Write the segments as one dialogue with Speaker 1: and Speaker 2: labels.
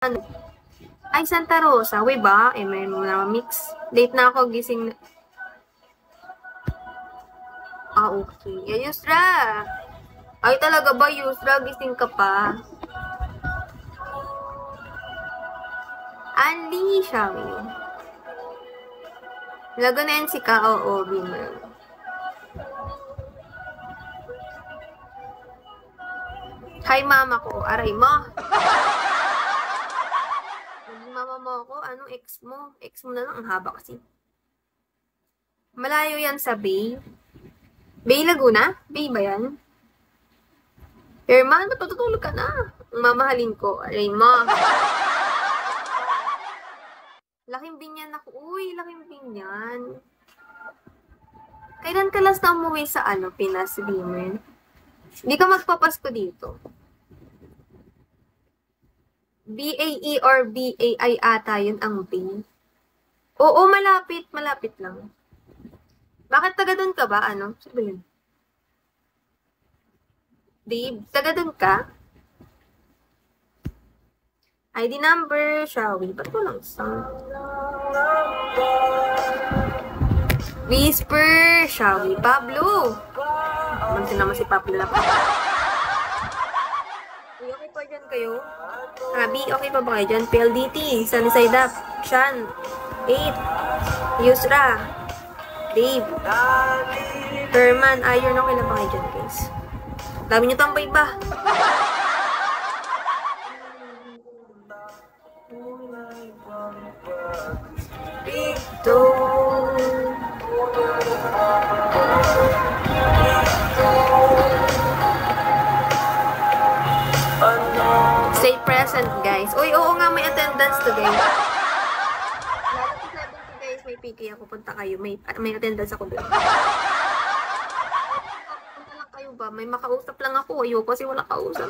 Speaker 1: ano? Ay, Santa Rosa. Uy ba? Eh, may mga mix. Late na ako gising. Ah, okay. Eh, Yusra. Ay, talaga ba, Yusra? Gising ka pa? Ali, Shami. Lago na yan si ka. Oo, Bimmer. Hi, mama ko. Aray mo. Naging mama mo ako. Anong ex mo? Ex mo na lang. Ang haba kasi. Malayo yan sa Bay. Bay Laguna? Bay ba yan? Herman, matutulog ka na. Ang mamahalin ko. Aray mo. Laking binyan ako. Uy, laking binyan. Kailan ka last na umuwi sa Pinas, Bimmer? Hindi ka magpapasko dito. BAE or BAI ata yun ang B. Oo, malapit. Malapit lang. Bakit taga doon ka ba? Sabi yun? Dave, taga doon ka? ID number, shall we? Ba't walang sound? Whisper, shall we? Pablo! Mansin naman si Pablo lang. Uy, okay pa dyan kayo? Abi, okay pa ba kayo dyan? PLDT, Sunny Side Up, Shan, 8, Yusra, Dave, Herman, Iron, okay na ba kayo dyan, guys? Dami nyo tambay ba? Dito. Stay present, guys. Uy, oo nga, may attendance today. Lalo sa 70, guys, may PK ako. Punta kayo. May attendance ako doon. Punta lang kayo ba? May makausap lang ako. Ayoko kasi wala kausap.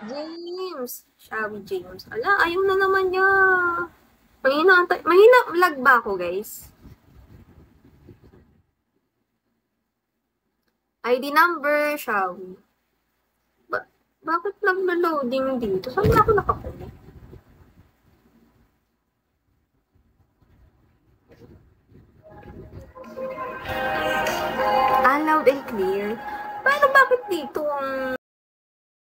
Speaker 1: James! Shawi James. Ala, ayaw na naman niya. Mahina lag ba ako, guys? ID number, Shawi. Bakit naglo-loading dito? Saan na ako nakakulit? Loud and clear. Paano bakit dito ang